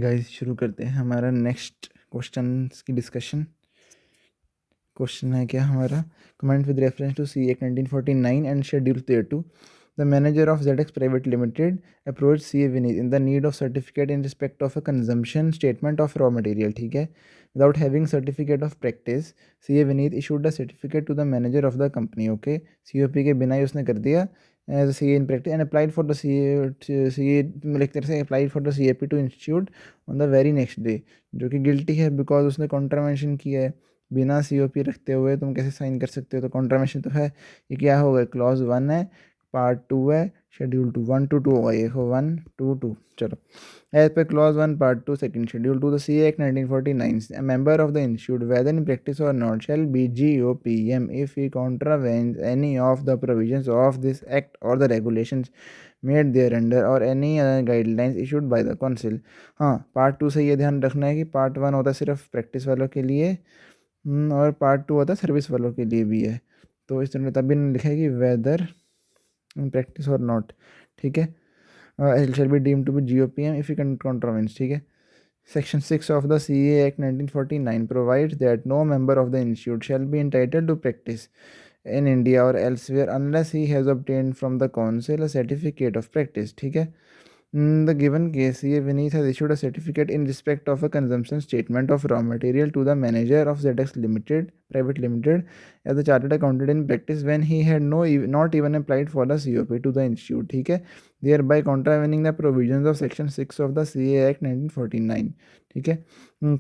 Guys शुरू करते हैं हमारा नेक्स्ट क्वेश्चन की डिस्कशन। क्वेश्चन है क्या हमारा, comment with reference to C act 1949 and schedule thereto the manager of ZX private limited approach CA Vineet in the need of certificate in respect of a consumption statement of raw material. ठीक है, without having certificate of practice CA Vineet issued the certificate to the manager of the company. Okay, COP के बिना ही उसने कर दिया as a CA in practice and applied for the CA like तरह से applied for the CAP to institute on the very next day, जो कि guilty है बिकॉज उसने कॉन्ट्रावेंशन किया है। बिना COP रखते हुए तुम कैसे साइन कर सकते हो, तो कॉन्ट्रावेंशन तो है। ये क्या होगा, क्लॉज 1 है, पार्ट 2 है, शेड्यूल 2 1 to 2 होगा ये, 1 2 2। चलो, as per clause 1 part 2 second schedule to the CA Act 1949, a member of the institute whether in practice or not shall be GOPM if he contravenes any of the provisions of this act or the regulations made thereunder or any other guidelines issued by the council। हाँ, part 2 से ये ध्यान रखना है कि part 1 होता है सिर्फ प्रैक्टिस वालों के लिए और पार्ट 2 होता है सर्विस वालों के लिए भी है। तो इस तरह तभी लिखा है कि वेदर इन प्रैक्टिस और नॉट। ठीक है, shall be deemed to be GOPM if he contravenes। ठीक है, Section 6 of the CA Act 1949 provides that no member of the institute shall be entitled to practice in India or elsewhere unless he has obtained from the council a certificate of practice। ठीक है, in the given case, CA Vineet has issued a certificate in respect of a consumption statement of raw material to the manager of ZX Limited, Private Limited, as a chartered accountant in practice when he had not even applied for the COP to the institute। ठीक है, thereby contravening the provisions of Section 6 of the CA Act 1949। ठीक है,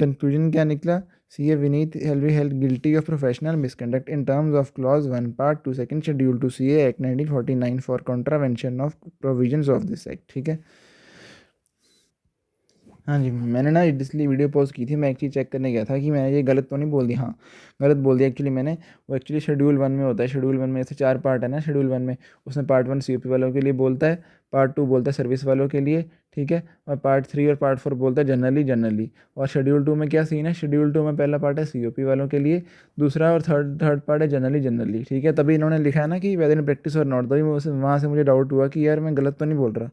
conclusion क्या निकला, CA Vineet shall be held guilty of professional misconduct in terms of Clause 1, Part 2, Second Schedule to CA Act 1949 for contravention of provisions of this Act। ठीक है, हाँ जी, मैंने ना इसलिए वीडियो पॉज़ की थी, मैं एक चीज़ चेक करने गया था कि मैंने ये गलत तो नहीं बोल दिया। हाँ, गलत बोल दिया एक्चुअली मैंने। वो एक्चुअली शेड्यूल 1 में होता है। शेड्यूल 1 में ऐसे 4 पार्ट है ना, शेड्यूल 1 में उसमें पार्ट 1 COP वालों के लिए बोलता है, पार्ट 2 बोलता है सर्विस वालों के लिए। ठीक है, और पार्ट 3 और पार्ट 4 बोलता है जनरली। और शेड्यूल 2 में क्या सीन है, शेड्यूल 2 में पहला पार्ट है COP वालों के लिए, दूसरा और थर्ड पार्ट है जनरली। ठीक है, तभी इन्होंने लिखा है ना कि वेदर इन प्रैक्टिस और नॉट, तभी वहाँ से मुझे डाउट हुआ कि यार मैं गलत तो नहीं बोल रहा।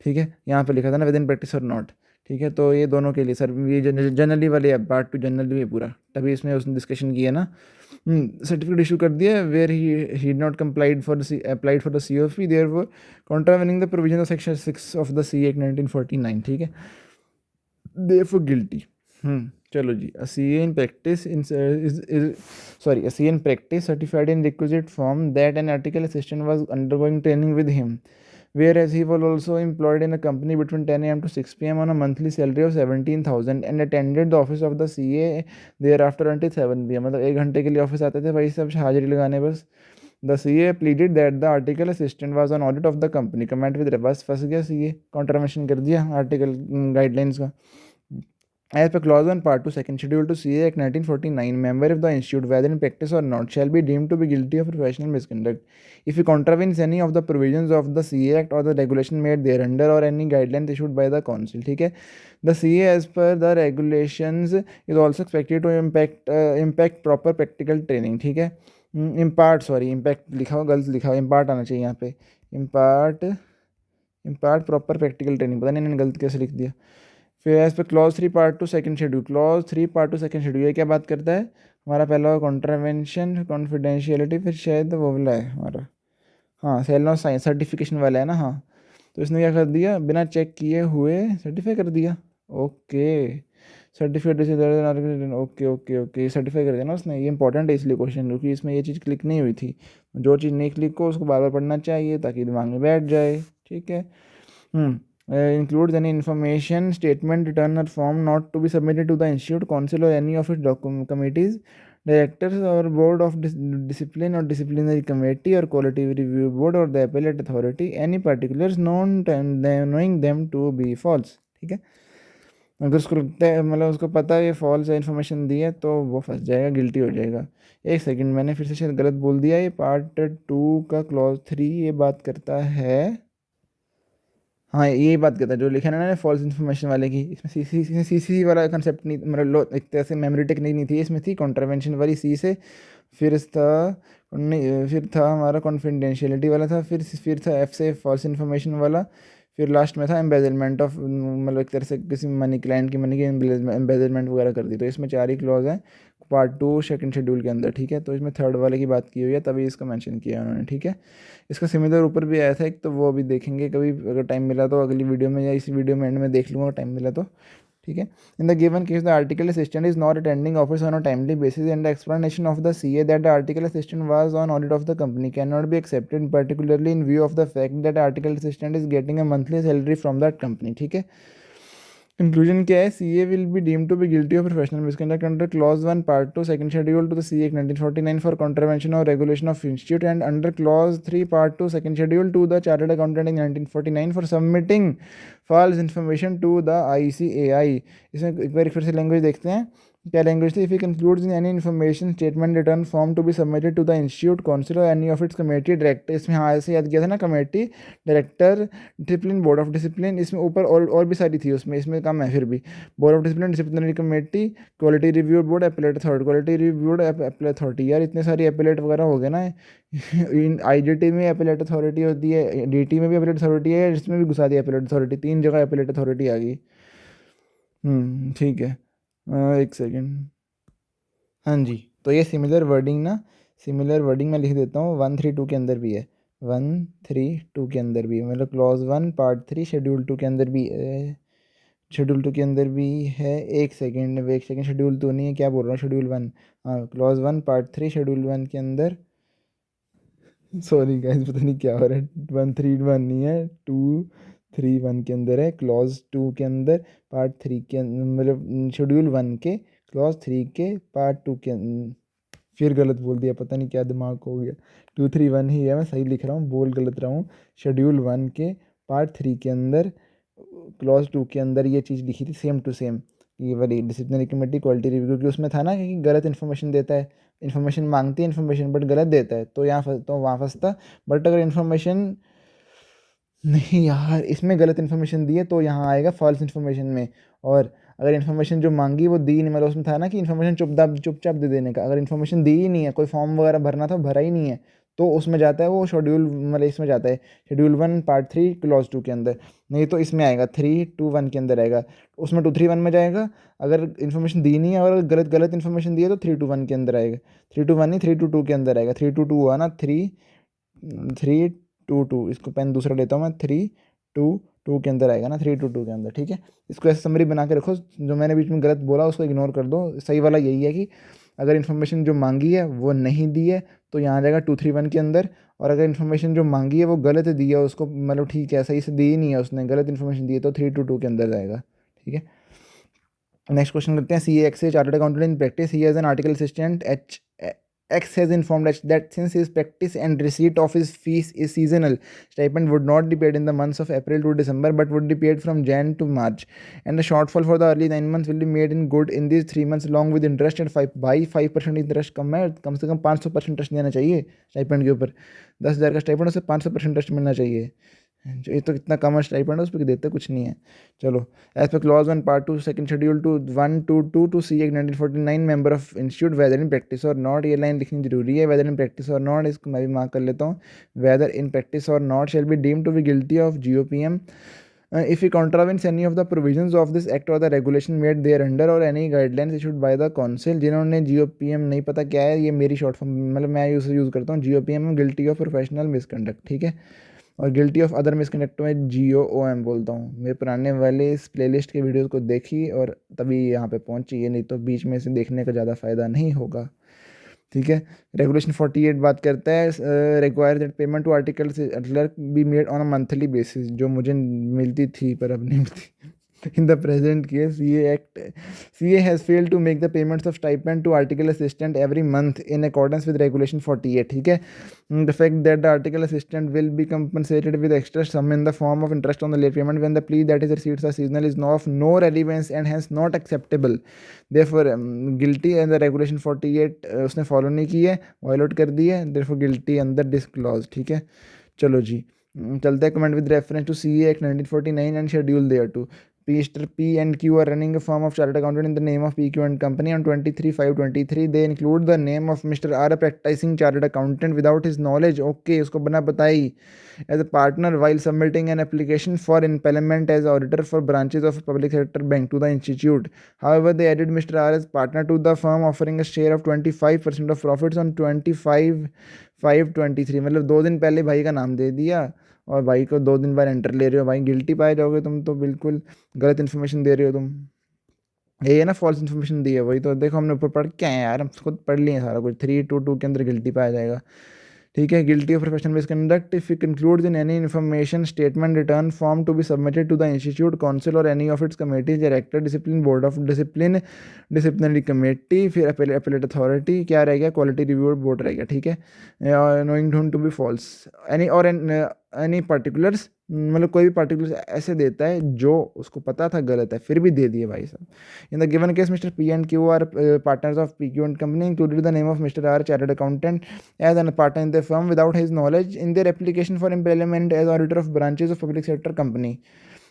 ठीक है, यहाँ पे लिखा था ना विद इन प्रैक्टिस और नॉट। ठीक है, तो ये दोनों के लिए सर, ये जनरली वाले है, पार्ट 2 जनरली है पूरा, तभी इसमें उसने डिस्कशन किया ना। सर्टिफिकेट इशू कर दिया where he not complied for applied for the COP therefore contravening the provision of section 6 of the CA Act 1949। ठीक है, देयरफॉर गिल्टी। चलो जी, a CA in practice a CA in practice certified in requisite form that an article assistant was undergoing training with him, whereas he was also employed in a company between 10 a.m. to 6 p.m. on a monthly salary of 17,000 and attended the office of the CA thereafter until 7 p.m. मतलब 1 घंटे के लिए office आते थे भाई सब हाजिरी लगाने बस। The CA pleaded that the article assistant was on audit of the company। Comment with बस फंस गया CA, कॉन्ट्रावेंशन कर दिया आर्टिकल गाइडलाइंस का। As per clause 1 part 2 second schedule to CA Act 1949, member of the institute whether in practice or not shall be deemed to be guilty of professional misconduct if he contravenes any of the provisions of the CA Act or the regulation made thereunder or any guidelines issued by the council। ठीक है, the CA as per the regulations is also expected to impact proper practical training। ठीक है, impact लिखा हुआ गलत लिखा हुआ, impart आना चाहिए यहाँ पे, इम्पार्ट प्रॉपर प्रैक्टिकल ट्रेनिंग, पता नहीं इन्होंने गलत कैसे लिख दिया। फिर एज पे clause 3 part 2 second schedule, clause 3 part 2 second schedule ये क्या बात करता है, हमारा पहला कॉन्ट्रावेंशन कॉन्फिडेंशियलिटी, फिर शायद वो वाला है हमारा, हाँ सेल नॉट साइंस सर्टिफिकेशन वाला है ना। हाँ, तो इसने क्या कर दिया, बिना चेक किए हुए सर्टिफाई कर दिया। ओके, सर्टिफिकेट, ओके सर्टिफाई कर दिया ना उसने। ये इंपॉर्टेंट है इसलिए क्वेश्चन, क्योंकि इसमें ये चीज़ क्लिक नहीं हुई थी। जो चीज़ नहीं क्लिक हो उसको बार बार पढ़ना चाहिए ताकि दिमाग में बैठ जाए। ठीक है, includes any information, statement, return or form not to be submitted to the institute, council or any of its committees, directors or board of discipline or disciplinary committee or quality review board or the appellate authority, any particulars knowing them to be false। ठीक है, अगर उसको लगता है मतलब उसको पता है ये फॉल्स इन्फॉर्मेशन दी है तो वो फंस जाएगा, गिल्टी हो जाएगा। एक सेकंड, मैंने फिर से शायद गलत बोल दिया। ये पार्ट 2 का क्लॉज 3 ये बात करता है, हाँ यही बात करता है जो लिखा है ना फॉल्स इन्फॉर्मेशन वाले की। इसमें सी वाला कंसेप्ट नहीं, मतलब एक तरह से मेमोरी टेक्निक नहीं थी इसमें, थी कॉन्ट्रावेंशन वाली सी से, फिर था नहीं, फिर था हमारा कॉन्फिडेंशियलिटी वाला था, फिर था एफ से फॉल्स इन्फॉर्मेशन वाला, फिर लास्ट में था एम्बेजलमेंट ऑफ, मतलब एक तरह से किसी मनी, क्लाइंट की मनी की एम्बेजलमेंट वगैरह कर दी। तो इसमें 4 ही क्लॉज हैं पार्ट 2 सेकंड शेड्यूल के अंदर, ठीक है। तो इसमें थर्ड वाले की बात की हुई है, तभी इसका मेंशन किया है उन्होंने, ठीक है। इसका सिमिलर ऊपर भी आया था एक, तो वो अभी देखेंगे कभी, अगर टाइम मिला तो अगली वीडियो में या इसी वीडियो में एंड में देख लूँगा टाइम मिला तो, ठीक है। In the given case the article assistant is not attending office on a timely basis and the explanation of the CA that the article assistant was on audit of the company cannot be accepted, particularly in view of the fact that the article assistant is getting a monthly salary from that company, ठीक है। Conclusion क्या है, CA will be deemed to be guilty of professional misconduct under clause 1 part 2 second schedule to the C act 1949 for contravention और regulation of institute, and under clause 3 part 2 second schedule to the chartered accountant in 1949 for submitting false information to the ICAI। इसमें एक बार फिर से language देखते हैं, क्या language थी। If he concludes in any information statement return form to be submitted to the institute council और any of its committee director, इसमें हाँ ऐसे याद किया था ना, committee director discipline board of discipline, इसमें ऊपर और भी सारी थी उसमें, इसमें कम है फिर भी, board of discipline disciplinary committee quality review board appellate authority quality review board appellate authority. यार इतने सारी एपेलेट वगैरह हो गए ना इन IGT में एपेलेट अथॉरिटी होती है, DT में भी एपेलेट अथॉरिटी है, इसमें भी घुसा दी एपेलेट अथॉरिटी, 3 जगह एपेलेट अथॉरिटी आ गई। ठीक है, एक सेकेंड। हाँ जी, तो ये सिमिलर वर्डिंग ना, सिमिलर वर्डिंग मैं लिख देता हूँ, 132 के अंदर भी है, 132 के अंदर भी, मतलब क्लॉज 1 पार्ट 3 शेड्यूल 2 के अंदर भी, शेड्यूल 2 के अंदर भी है। एक सेकेंड, शेड्यूल 2 नहीं है, क्या बोल रहा हूँ, शेड्यूल 1, हाँ क्लॉज 1 पार्ट 3 शेड्यूल 1 के अंदर, सॉरी गाइस पता नहीं क्या हो रहा है, 131 नहीं है, 231 के अंदर है, क्लॉज 2 के अंदर पार्ट 3 के मतलब शेड्यूल 1 के क्लॉज 3 के पार्ट 2 के फिर गलत बोल दिया, पता नहीं क्या दिमाग हो गया, 231 ही है, मैं सही लिख रहा हूँ, बोल गलत रहा हूँ। शेड्यूल 1 के पार्ट 3 के अंदर क्लॉज 2 के अंदर ये चीज़ लिखी थी सेम टू सेम, ये वाली डिसिप्लिनरी कमेटी क्वालिटी रिव्यू की, उसमें था ना कि गलत इन्फॉर्मेशन देता है, इन्फॉर्मेशन मांगती है इन्फॉर्मेशन बट गलत देता है, तो यहाँ तो वहाँ फंसता। बट अगर इन्फॉर्मेशन नहीं यार, इसमें गलत इन्फॉर्मेशन दी है तो यहाँ आएगा फॉल्स इन्फॉर्मेशन में। और अगर इन्फॉर्मेशन जो मांगी वो दी नहीं, मतलब उसमें था ना कि इन्फॉर्मेशन चुपचाप दे देने का, अगर इन्फॉर्मेशन दी ही नहीं है, कोई फॉर्म वगैरह भरना था भरा ही नहीं है, तो उसमें जाता है वो शेड्यूल, मतलब इसमें जाता है शेड्यूल 1 पार्ट 3 क्लॉज 2 के अंदर, नहीं तो इसमें आएगा 321 के अंदर आएगा, उसमें 231 में जाएगा। अगर इन्फॉर्मेशन दी नहीं है और गलत गलत इन्फॉर्मेशन दी है तो 321 के अंदर आएगा, 321 नहीं 322 के अंदर आएगा, 322 हुआ ना, 322, इसको पेन दूसरा लेता हूँ मैं, 322 के अंदर आएगा ना, 322 के अंदर, ठीक है। इसको ऐसे समरी बना के रखो, जो मैंने बीच में गलत बोला उसको इग्नोर कर दो, सही वाला यही है कि अगर इन्फॉर्मेशन जो मांगी है वो नहीं दी है तो यहाँ आ जाएगा 231 के अंदर, और अगर इन्फॉर्मेशन जो मांगी है वो गलत दी है, उसको मतलब ठीक है सही से दी ही नहीं है उसने, गलत इन्फॉर्मेशन दी है, तो 322 के अंदर जाएगा, ठीक है। नेक्स्ट क्वेश्चन करते हैं, CA से chartered accountant in practice, he as an article assistant X has informed us that since his practice and receipt of his fees is seasonal, stipend would not be paid in the months of April to December but would be paid from Jan to March, and the shortfall for the early 9 months will be made in good in these 3 months along with interest and 5% interest कम है, कम से कम 500% interest देना चाहिए stipend के ऊपर, 10,000 का stipend उसे 500% interest मिलना चाहिए, जो ये तो कितना कम स्टाइपेंड है उस पर देते कुछ नहीं है। चलो, एज पर clause 1 part 2 second schedule to 122 to C 1949 member of institute whether in practice और नॉट, ये लाइन लिखनी जरूरी है, वेदर इन प्रैक्टिस और नॉट, इसको मैं भी मार्क कर लेता हूँ, वेदर इन प्रैक्टिस और not shall be deemed to be guilty of GOPM if he contravenes any of the provisions of this act or the regulation made thereunder or any guidelines issued by the council। जिन्होंने GOPM नहीं पता क्या है, ये मेरी short form, मतलब मैं use करता हूँ GOPM, guilty of professional misconduct, ठीक है। और गिल्टी ऑफ अदर मिसकंडक्ट में GOOM बोलता हूँ। मेरे पुराने वाले इस प्लेलिस्ट के वीडियोस को देखी और तभी यहाँ पे पहुँची है, नहीं तो बीच में से देखने का ज़्यादा फ़ायदा नहीं होगा, ठीक है। रेगुलेशन 48 बात करता है, require that payment to article clerk be made on a monthly basis, जो मुझे मिलती थी पर अब नहीं मिलती। In the present case, CA has failed to make the payments of stipend to article assistant every month in accordance with regulation 48, ठीक है। The fact that the article assistant will be compensated with extra sum in the form of interest on the late payment when the plea that his receipts are seasonal is of no relevance and hence not acceptable, therefore guilty, and the regulation 48 उसने follow नहीं की है, violet कर दी है, therefore guilty under this clause, ठीक है। चलो जी, चलते हैं comment with reference to CA act 1949 and schedule thereto. Mr. P and Q are running a firm of chartered accountant in the name of PQ and Company on 23/5/23. They include the name of Mr. R, a practicing chartered accountant without his knowledge. Okay, उसको बना बताई as a partner while submitting an application for implement as auditor for branches of a public sector bank to the institute. However, they added Mr. R as partner to the firm, offering a share of 25% of profits on 25/5/23. मतलब 2 दिन पहले भाई का नाम दे दिया और भाई को 2 दिन बाद एंटर ले रहे हो, भाई गिल्टी पाए जाओगे तुम तो, बिल्कुल गलत इन्फॉर्मेशन दे रहे हो तुम। ये है ना, फॉल्स इन्फॉर्मेशन दी है, वही तो देखो हमने ऊपर पढ़ के आए यार, हम खुद पढ़ लिए सारा कुछ। 322 के अंदर गिल्टी पाया जाएगा, ठीक है। Guilty of professional misconduct if it concludes in any information statement return form to be submitted to the institute council और any of its committee, director, discipline board of discipline, disciplinary committee, फिर appellate authority, क्या रह गया, quality review board रह गया, ठीक है। Knowing to be false any or any particulars, मतलब कोई भी पर्टिकुलर्स ऐसे देता है जो उसको पता था गलत है फिर भी दे दिए भाई साहब। In the given case Mr P and Q are partners of P Q and company included the name of Mr R chartered accountant as an partner in the firm without his knowledge in their application for employment as auditor of branches of public sector company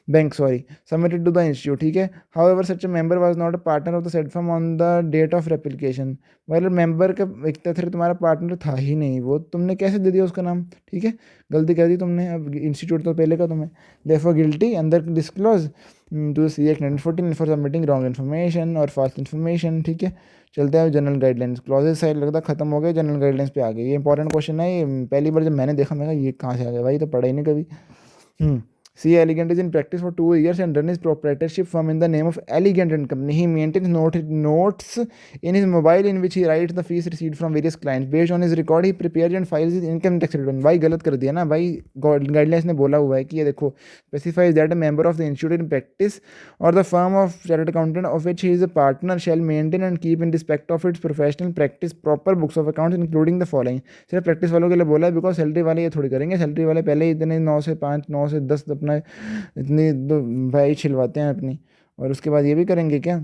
bank submitted to the institute, ठीक है। However, such a member was not a partner of the said firm on the date of application. वाले member का एक तरह तुम्हारा partner था ही नहीं, वो तुमने कैसे दे दिया उसका नाम, ठीक है, गलती कर दी तुमने। अब इंस्टीट्यूट तो पहले का तुम्हें, therefore guilty under disclose to C act 1914 for submitting wrong information or false information, ठीक है। चलते हैं जनरल गाइडलाइंस, क्लॉजेज साइड लगता खत्म हो गए, जनरल गाइडलाइंस पे आ गए। ये इंपॉर्टेंट क्वेश्चन है, ये पहली बार जब मैंने देखा मैं कहा ये कहाँ से आ गया भाई, तो पढ़ा ही नहीं कभी। C. Elegant is in practice for 2 years and run his proprietorship firm in the name of Elegant and Company. He maintains notes in his mobile in which he writes the fees received from various clients. Based on his record, he prepares and files his income tax return. भाई गलत कर दिया ना भाई, guidelines ने बोला हुआ है कि ये देखो, specifies that a member of the institute in practice or the firm of chartered accountant of which he is a partner shall maintain and keep in respect of its professional practice proper books of accounts including the following. सिर्फ practice वालों के लिए बोला है, because salary वाले ये थोड़ी करेंगे, सैलरी वाले पहले ही इतने 9 से 5 9 से 10 अपना इतनी भाई छिलवाते हैं अपनी, और उसके बाद ये भी करेंगे क्या।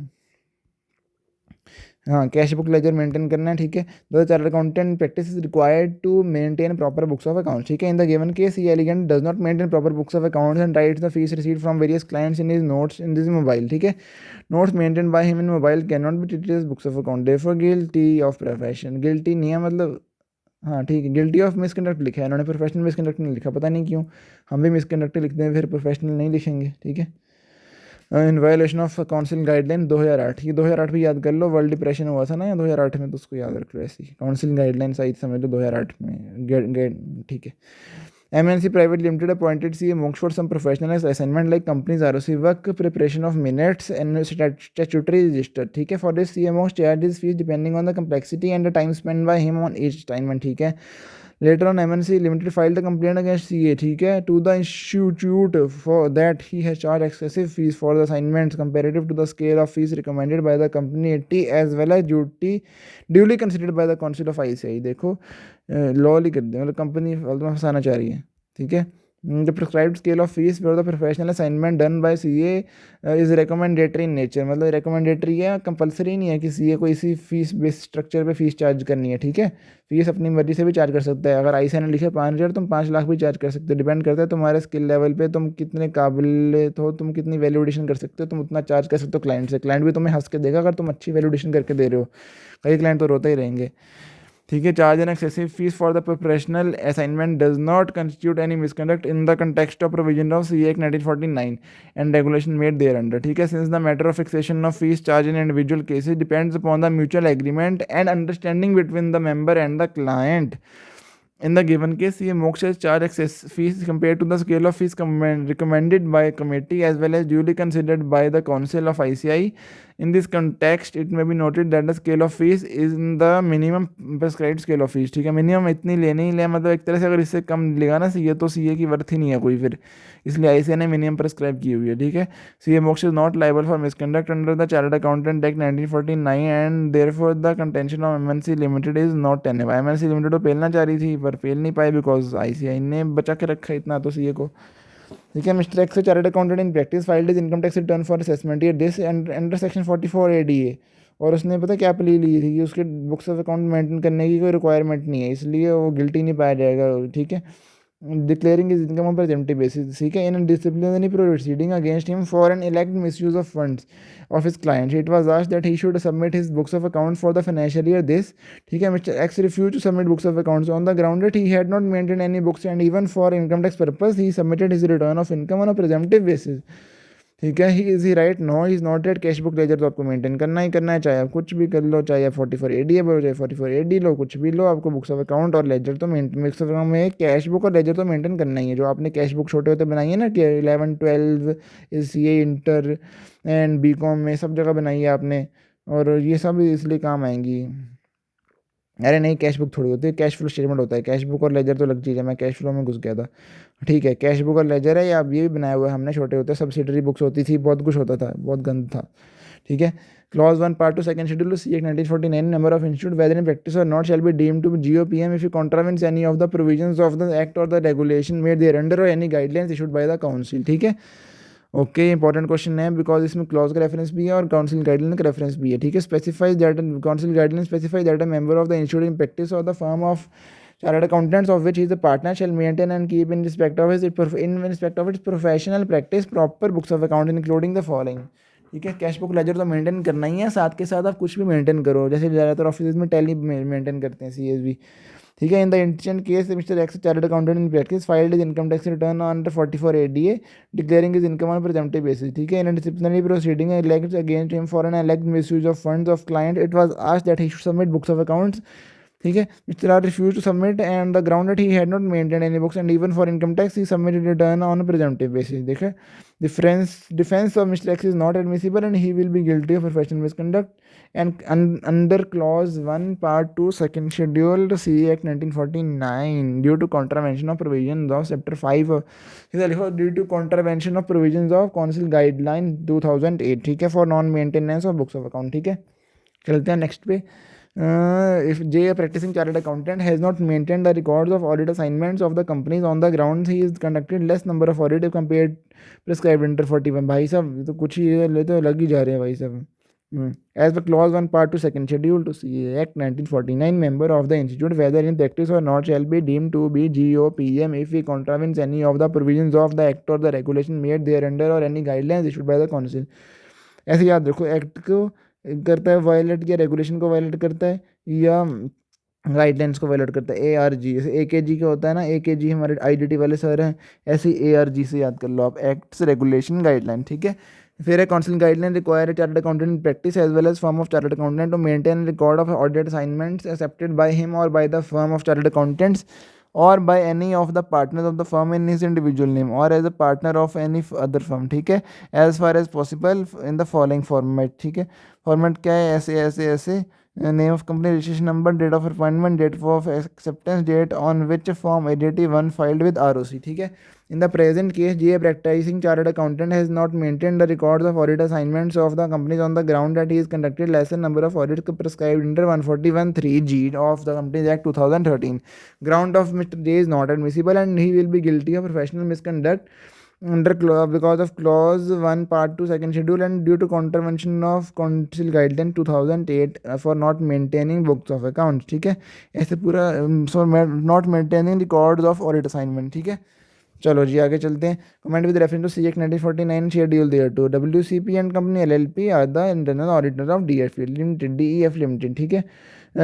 हाँ, कैश बुक लेजर मेंटेन करना है, ठीक है। The chartered accountant practice is required to maintain proper books of accounts, ठीक है। In the given case he elegant does not maintain proper books of accounts and writes the fees received from various clients in his notes in this mobile, ठीक है। Notes maintain by him in mobile can not be treated as books of account, therefore guilty of profession. Guilty नहीं है मतलब, हाँ ठीक है, guilty of misconduct लिखा है इन्होंने, प्रोफेशनल मिसकंडक्ट नहीं लिखा, पता नहीं क्यों। हम भी मिसकंडक्ट लिखते हैं फिर प्रोफेशनल नहीं लिखेंगे, ठीक है। In violation of council guideline 2008, ये 2008 भी याद कर लो, वर्ल्ड डिप्रेशन हुआ था ना 2008 में, तो उसको याद रख लो ऐसी काउंसिल गाइडलाइन सही समझ लो 2008 में, ठीक है। MNC Private Limited appointed CA Monks for some professional assignment like companies ROC work, preparation of minutes and statutory register, ठीक है। For this CA Monks charges fees depending on the complexity and the time spent by him on each assignment, ठीक है। Later on, MNC Limited filed a complaint against CA, ठीक है, to the institute for that he has charged excessive fees for the assignments comparative to the scale of fees recommended by the company 80 as well as duly considered by the Council of ICI। देखो law ही कर दे, मतलब company फंसाना चाह रही है, ठीक है। The prescribed scale of fees for the professional assignment done by CA is recommendatory in nature, मतलब recommendatory है, कंपलसरी नहीं है कि CA को इसी फीस बेस स्ट्रक्चर पे फीस चार्ज करनी है, ठीक है। फीस अपनी मर्जी से भी चार्ज कर सकता है, अगर ICI ने लिखे 5,000 तुम 5 लाख भी चार्ज कर सकते हो, डिपेंड करता है तुम्हारे स्किल लेवल पे, तुम कितने काबिल हो, तुम कितनी वैल्यूडेशन कर सकते हो, तुम उतना चार्ज कर सकते हो क्लाइंट से। क्लाइंट भी तुम्हें हंस के देगा अगर तुम अच्छी वैल्यूडेशन करके दे रहे हो, कई क्लाइंट तो रोते ही रहेंगे, ठीक है। Charge an excessive fees for the professional assignment does not constitute any misconduct in the context of provision of CA Act 1949 and regulation made there under, ठीक है। Since the matter of fixation of fees charge in individual cases depends upon the mutual agreement and understanding between the member and the client. In the given case, CA Monks has charged excess fees compared to the scale of fees recommended by committee as well as duly considered by the Council of ICI. In this context, it may be noted that the scale of fees is in the minimum prescribed scale of fees, ठीक है। Minimum इतनी लेनी ही ले, मतलब एक तरह से अगर इससे कम लेगा ना CA तो CA की वर्थ ही नहीं है कोई फिर, इसलिए ICI ने मिनिमम प्रेस्क्राइब की हुई है, ठीक है। CA Monks is not liable for misconduct under the Chartered Accountant Act 1949 and therefore the contention of MNC Limited is not tenable। MNC Limited तो पेलना चाह रही थी पर पेल नहीं पाई बिकॉज ICI ने बचा के रखा इतना तो CA को, ठीक है। Mister X chartered accountant in practice filed is income tax return for assessment year this under section 44 ADA, और उसने पता क्या प्ली ली थी कि उसके बुक्स ऑफ अकाउंट मेंटेन करने की कोई रिक्वायरमेंट नहीं है, इसलिए वो गिल्टी नहीं पाया जाएगा, ठीक है। declaring his income on presumptive basis. ठीक है, in a disciplinary proceeding against him for an alleged misuse of funds of his client, it was asked that he should submit his books of accounts for the financial year this. ठीक है, Mr. X refused to submit books of accounts on the ground that he had not maintained any books, and even for income tax purpose he submitted his return of income on a presumptive basis. ठीक है, he is he right, no he is not right, cash book ledger तो आपको maintain करना ही करना है, चाहे आप कुछ भी कर लो, चाहे आप 44AD बोलो, चाहे 44AD लो, कुछ भी लो, आपको बुक्स ऑफ अकाउंट और लेजर तो बुक्स ऑफ अकाउंट में कैश बुक और लेजर तो मेंटेन करना ही है। जो आपने कैश बुक छोटे होते बनाई है ना कि 11 12 CA इंटर एंड BCom में सब जगह बनाई है आपने, और ये सब इसलिए काम आएंगी। अरे नहीं, कैश बुक थोड़ी होती है, कैश फ्लो स्टेटमेंट होता है, कैश बुक और लेजर तो अलग चीज़ है, मैं कैश फ्लो में घुस गया था। ठीक है, कैश बुक और लेजर है, या अब ये भी बनाया हुआ है हमने, छोटे होते सब्सिडरी बुक्स होती थी, बहुत कुछ होता था, बहुत गंद था। ठीक है, clause 1 part 2 second schedule C act 1949 number of institute whether in practice और not shall be deemed to GOPM if you contravenes any of the provisions of the act और the regulation made there under और any guidelines issued by the council. ठीक है, okay, important question है because इसमें क्लॉज का reference भी है और काउंसिल गाइडलाइन का रेफरेंस भी है। ठीक है, specifies that council guideline specifies that a member of the institute in practice और the firm of chartered accountants of which he is a partner shall maintain and keep in respect of its professional practice proper books of account including the following। ठीक है, cash book ledger तो maintain करना ही है, साथ के साथ आप कुछ भी मेंटेन करो, जैसे ज़्यादातर ऑफिस में टैली मेंटेन करते हैं, CSV। ठीक है, in the intention case Mr X chartered accountant in practice filed is income tax return under 44ADA declaring is income on presumptive basis. ठीक है, in disciplinary proceeding alleged against him for an alleged misuse of funds of client, it was asked that he should submit books of accounts। ठीक है, Mr. R refused to submit and the ground that he had not maintained any books and even for income tax he submitted return on a presumptive basis। देखा, defense of Mr. X is not admissible and he will be guilty of professional misconduct and under clause 1 part 2 second schedule C Act 1949 due to contravention of provisions of chapter 5 due to contravention of provisions of council guideline 2008। ठीक है, for non maintenance of books of account। ठीक है, चलते हैं next पे। If J, a practicing chartered accountant, has not maintained the records of audit assignments of the companies on the grounds he is conducted less number of audit if compared prescribed under 41। भाई साहब ये तो कुछ ही ले तो लग ही जा रहे हैं भाई साहब। As per clause 1 part 2 second schedule to CA Act 1949 member of the institute whether in practice or not shall be deemed to be GOPM if he contravenes any of the provisions of the act or the regulation made thereunder or any guidelines issued by the council। ऐसे याद रखो, act को करता है violet या regulation को violet करता है या गाइडलाइंस को वायलेट करता है। ARG जैसे AKG का होता है ना, AKG हमारे IDT वाले सर हैं, ऐसे ARG से याद कर लो आप, एक्ट्स रेगुलेशन गाइडलाइन। ठीक है, फिर है council guideline require chartered accountant in practice as well as firm of chartered accountant to maintain record of audit assignments accepted by him और by the firm of chartered accountants or by any of the partners of the firm in his individual name or as a partner of any other firm। ठीक है, as far as possible in the following format। ठीक है, format क्या है, ऐसे ऐसे ऐसे name of company, registration number, date of appointment, date of acceptance, date on which form ADT 1 filed with ROC। ठीक है, in the present case J, a practicing chartered accountant, has not maintained the records of audit assignments of the companies on the ground that he has conducted lesser number of audits prescribed under 141(3)(G of the Companies Act 2013। ground of Mr. J is not admissible and he will be guilty of professional misconduct under because of clause 1 part 2 second schedule and due to contravention of council guideline 2008 for not maintaining books of accounts। ठीक है, ऐसे पूरा so not maintaining records of audit assignment। ठीक है, चलो जी आगे चलते हैं। Comment with reference to CA 1949 schedule thereto WCP and company LLP are the internal auditor of DF limited DEF limited. ठीक है,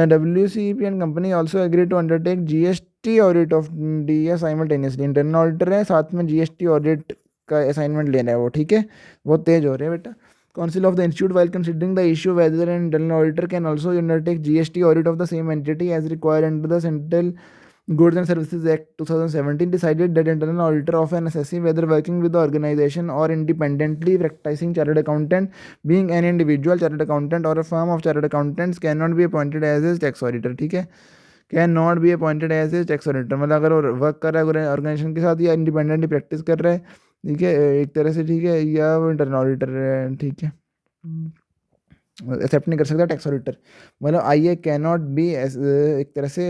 WCP and company also agree to undertake GST audit of DEF simultaneously. Internal auditor है, साथ में GST audit का assignment लेना है वो। ठीक है, बहुत तेज हो रहे हैं बेटा। Council of the Institute, while considering the issue whether an internal auditor can also undertake GST audit of the same entity as required under the Central Goods and Services Act 2017, decided that internal auditor of an assessee, whether working with the organization or independently practicing chartered accountant, being an individual chartered accountant or a firm of chartered accountants, cannot be appointed as his tax auditor। ठीक है, can not be appointed as a tax auditor, मतलब अगर वो work कर रहा है organisation के साथ या इंडिपेंडेंटली प्रैक्टिस कर रहा है, ठीक है, एक तरह से, ठीक है, या वो इंटरनल ऑडिटर है। ठीक है, एक्सेप्ट नहीं कर सकता टैक्स ऑडिटर। मतलब आई ए कैन नॉट बी, एक तरह से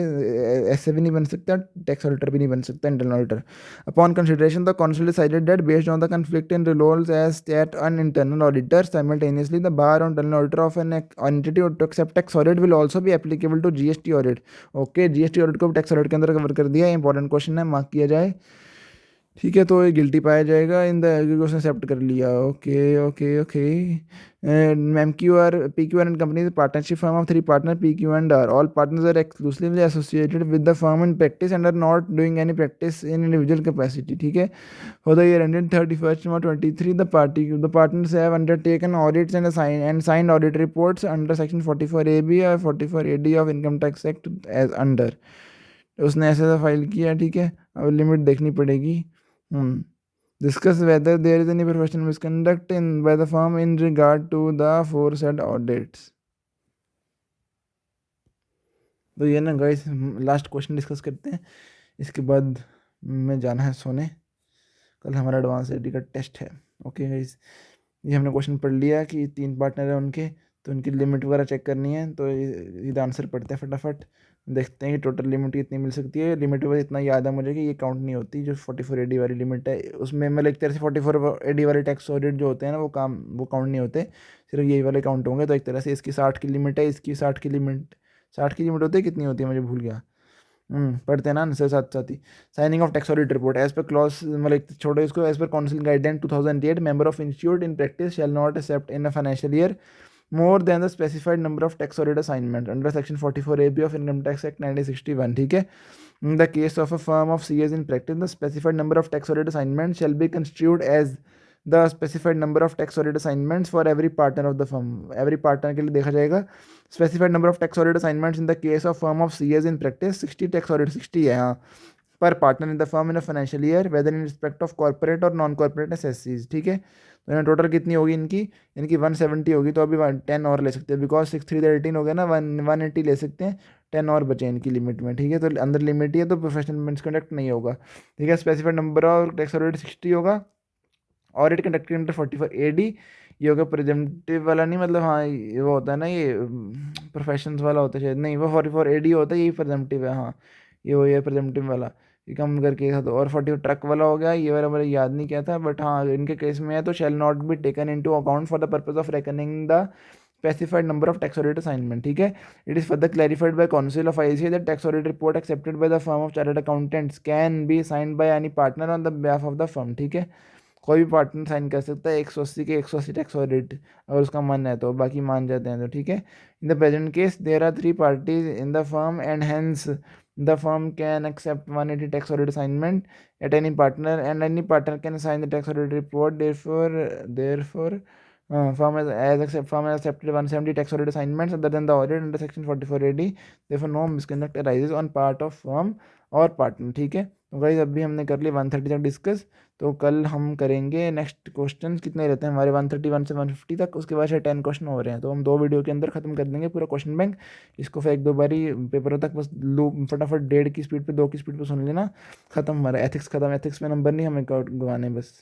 ऐसे भी नहीं बन सकता, टैक्स ऑडिटर भी नहीं बन सकता internal auditor. Upon consideration the council decided that based on the conflict in roles as that an internal auditor simultaneously the bar or internal auditor of an entity to accept tax audit will also be applicable to GST audit। Okay, GST audit को tax audit के अंदर cover कर दिया, important question है, mark किया जाए। ठीक है, तो ये गिल्टी पाया जाएगा इन द, उसने एक्सेप्ट कर लिया। Okay okay okay. M Q R P Q R and company partnership firm of 3 partner P Q and R, all partners are exclusively associated with the firm in practice and are not doing any practice in individual capacity. ठीक है, for the year ended 31st March 2023 the partners have undertaken audits and signed audit reports under section 44AB or 44AD of income tax act as under. उसने ऐसे file किया। ठीक है, अब limit देखनी पड़ेगी। Discuss whether there is any professional misconduct by the firm in regard to the aforesaid audits। तो ये ना गाइस, लास्ट क्वेश्चन डिस्कस करते हैं, इसके बाद मैं जाना है सोने, कल हमारा एडवांस एडी का टेस्ट है। ओके गाइस, ये हमने क्वेश्चन पढ़ लिया कि 3 पार्टनर है उनके, तो उनकी लिमिट वगैरह चेक करनी है। तो ये आंसर पढ़ते हैं फटाफट, देखते हैं कि टोटल लिमिट कितनी मिल सकती है। लिमिट वगैरह इतना याद है मुझे कि ये काउंट नहीं होती, जो 44AD वाली लिमिट है उसमें, मतलब एक तरह से 44AD वाले टैक्स ऑडिट जो होते हैं ना, वो काउंट नहीं होते, सिर्फ यही वाले काउंट होंगे। तो एक तरह से इसकी 60 की लिमिट है, इसकी 60 की लिमिट, 60 की लिमिट होती है, कितनी होती है मुझे भूल गया। पढ़ते हैं ना आंसर साथ साथ ही। Signing of tax audit report as पर क्लॉज, मतलब छोड़ो इसको, as per council guideline 2008 member of institute in practice shall not accept in a financial year more than the specified number of tax audit assignment under section 44AB of Income Tax Act 1961। ठीक है, in the case of a firm of CAs in practice the specified number of tax audit assignments shall be construed as the specified number of tax audit assignments for every partner of the firm। every partner के लिए देखा जाएगा। specified number of tax audit assignments in the case of firm of CAs in practice 60 tax audit, 60 है हाँ, per partner in the firm in a financial year whether in respect of corporate or non corporate assessees. ठीक है, तो इन्हें total कितनी होगी इनकी, इनकी 170 होगी, तो अभी 10 और ले सकते हैं, बिकॉज 6 3 18 हो गया ना, 180 ले सकते हैं, 10 और बचे इनकी लिमिट में। ठीक है, तो अंदर लिमिट ही है, तो प्रोफेशनल मिसकंडक्ट नहीं होगा। ठीक है, स्पेसिफाइड नंबर और टैक्स ऑडिट 60 होगा, ऑडिट कंडक्टेड अंडर 44AD, ये होगा प्रेजेंटिव वाला नहीं, मतलब हाँ ये वो होता है ना, ये प्रोफेशंस वाला होता है शायद, नहीं वो 44AD होता है, यही प्रेजेंटिव है, हाँ ये वो ये प्रेजेंटिव वाला, ये कम करके था। तो और 40 ट्रक वाला हो गया, ये वाला मुझे याद नहीं किया था, बट हाँ इनके केस में है तो shall not be taken into account for the purpose of reckoning the specified number of tax audit assignment। ठीक है, it is further clarified by council of ICA that tax audit report accepted by the firm of chartered accountants can be signed by any partner on the behalf of the firm। ठीक है, कोई भी partner sign कर सकता है 180 के 180 tax audit, अगर उसका मन है तो, बाकी मान जाते हैं तो। ठीक है, in the present case there are 3 parties in the firm and hence the firm can accept 180 tax audit assignment at any partner and any partner can sign the tax audit report. Therefore firm has accepted 170 tax audit assignments other than the audit under section 44AD, therefore no misconduct arises on part of firm और partner. ठीक है, तो guys अभी हमने कर लिया 130 तक discuss, तो कल हम करेंगे नेक्स्ट क्वेश्चन, कितने रहते हैं हमारे 131 से 150 तक, उसके बाद से 10 क्वेश्चन हो रहे हैं, तो हम 2 वीडियो के अंदर खत्म कर देंगे पूरा क्वेश्चन बैंक। इसको फिर 1-2 बारी पेपरों तक बस फटाफट 1.5 की स्पीड पे 2 की स्पीड पे सुन लेना, खत्म हमारा एथिक्स खत्म। एथिक्स में नंबर नहीं हमें गवाने बस।